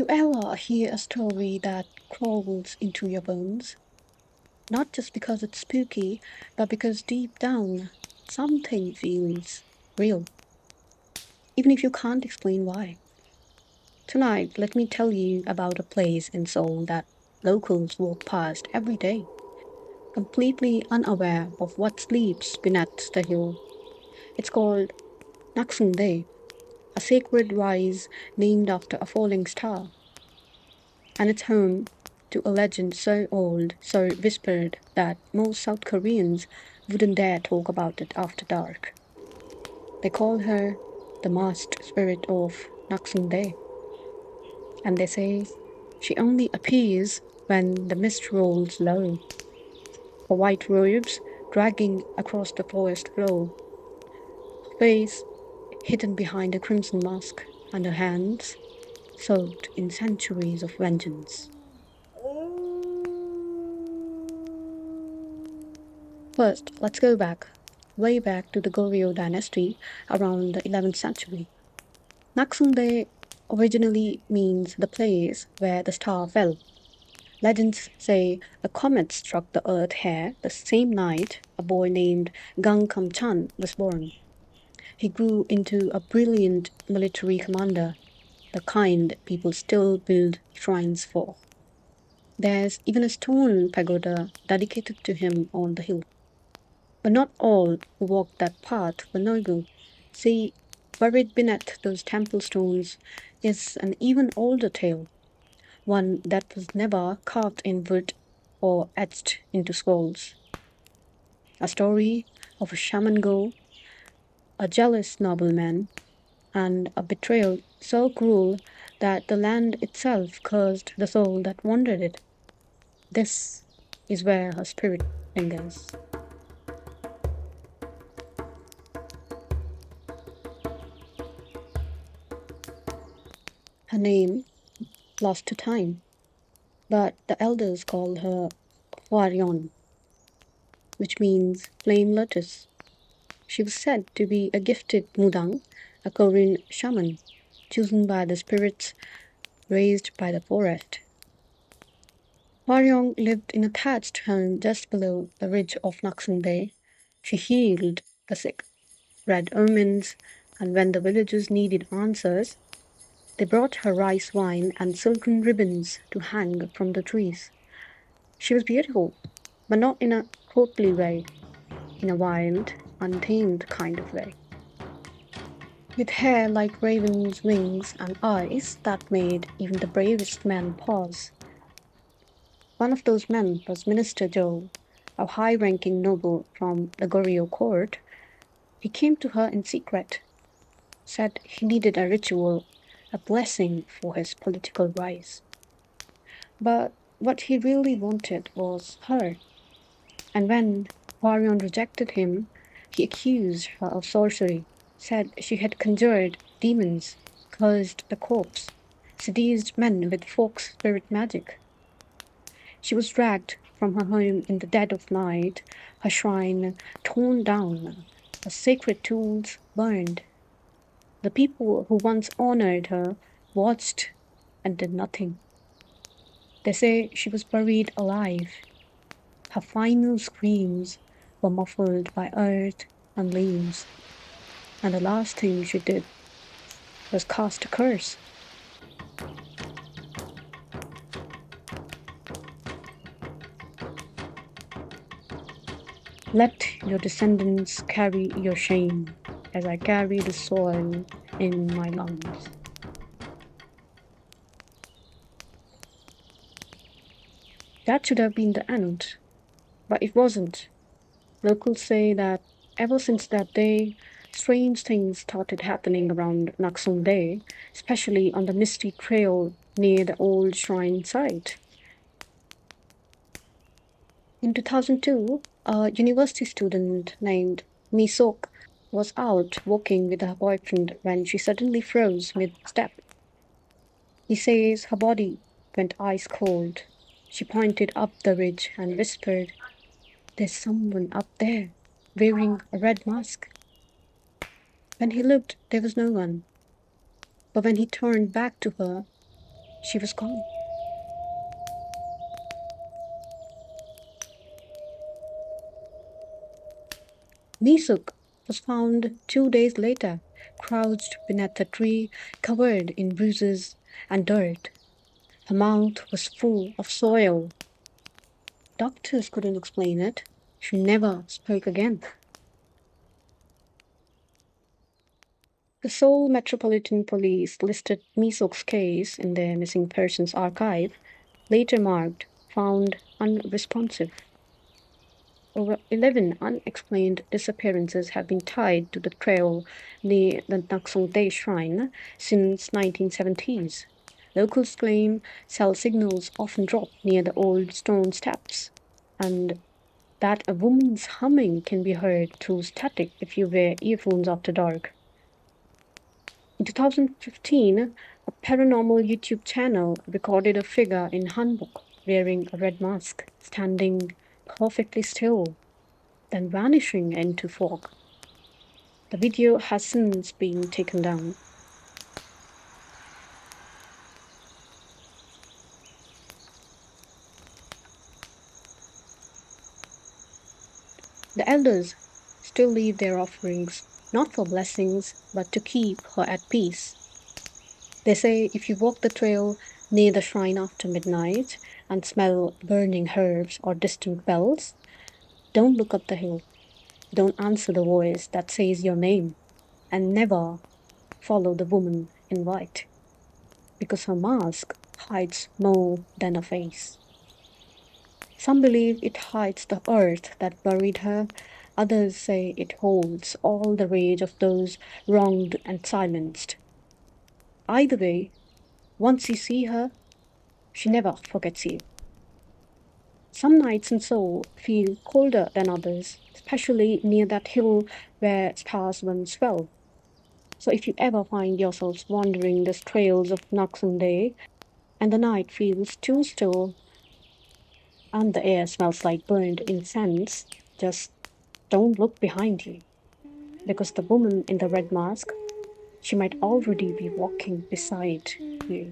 ever hear a story that crawls into your bones? Not just because it's spooky, but because deep down, something feels real, even if you can't explain why. Tonight, let me tell you about a place in Seoul that locals walk past every day, completely unaware of what sleeps beneath the hill. It's called Nakseongdae, a sacred rise named after a falling star, and it's home to a legend so old, so whispered that most South Koreans wouldn't dare talk about it after dark. They call her the masked spirit of Nakseongdae, and they say she only appears when the mist rolls low, her white robes dragging across the forest floor, her face hidden behind a crimson mask, and her hands soaked in centuries of vengeance. First, let's go back, way back to the Goryeo dynasty around the 11th century. Nakseongdae originally means the place where the star fell. Legends say a comet struck the earth here the same night a boy named Gang Kam-chan was born. He grew into a brilliant military commander, the kind people still build shrines for. There's even a stone pagoda dedicated to him on the hill. But not all who walked that path were noble. See, buried beneath those temple stones is an even older tale, one that was never carved in wood or etched into scrolls. A story of a shaman girl, a jealous nobleman, and a betrayal so cruel that the land itself cursed the soul that wandered it. This is where her spirit lingers. Her name, lost to time, but the elders call her Hwaryon, which means flame lotus. She was said to be a gifted mudang, a Korean shaman, chosen by the spirits raised by the forest. Hwaryon lived in a thatched home just below the ridge of Nakseongdae. She healed the sick, read omens, and when the villagers needed answers, they brought her rice wine and silken ribbons to hang from the trees. She was beautiful, but not in a courtly way, in a wild, untamed kind of way. With hair like raven's wings and eyes that made even the bravest men pause. One of those men was Minister Joe, a high ranking noble from the Goryeo court. He came to her in secret, said he needed a ritual, a blessing for his political rise. But what he really wanted was her. And when Hwaryon rejected him, he accused her of sorcery, said she had conjured demons, cursed the corpse, seduced men with folk spirit magic. She was dragged from her home in the dead of night, her shrine torn down, her sacred tools burned. The people who once honored her watched and did nothing. They say she was buried alive. Her final screams were muffled by earth and leaves, and the last thing she did was cast a curse. Let your descendants carry your shame as I carry the soil in my lungs. That should have been the end, but it wasn't. Locals say that ever since that day, strange things started happening around Nakseongdae, especially on the misty trail near the old shrine site. In 2002, a university student named Mi Sok was out walking with her boyfriend when she suddenly froze mid-step. He says her body went ice cold. She pointed up the ridge and whispered, "There's someone up there, wearing a red mask." When he looked, there was no one. But when he turned back to her, she was gone. Misuk was found 2 days later, crouched beneath a tree, covered in bruises and dirt. Her mouth was full of soil. Doctors couldn't explain it. She never spoke again. The Seoul Metropolitan Police listed Misok's case in their missing persons archive, later marked found unresponsive. Over 11 unexplained disappearances have been tied to the trail near the Nakseongdae shrine since 1970s. Locals claim cell signals often drop near the old stone steps, and that a woman's humming can be heard through static if you wear earphones after dark. In 2015, a paranormal YouTube channel recorded a figure in hanbok wearing a red mask, standing perfectly still, then vanishing into fog. The video has since been taken down. The elders still leave their offerings, not for blessings, but to keep her at peace. They say if you walk the trail near the shrine after midnight and smell burning herbs or distant bells, don't look up the hill. Don't answer the voice that says your name, and never follow the woman in white, because her mask hides more than a face. Some believe it hides the earth that buried her, others say it holds all the rage of those wronged and silenced. Either way, once you see her, she never forgets you. Some nights in Seoul feel colder than others, especially near that hill where stars once fell. So if you ever find yourselves wandering the trails of Nakseongdae and the night feels too still and the air smells like burned incense, just don't look behind you, because the woman in the red mask, she might already be walking beside you.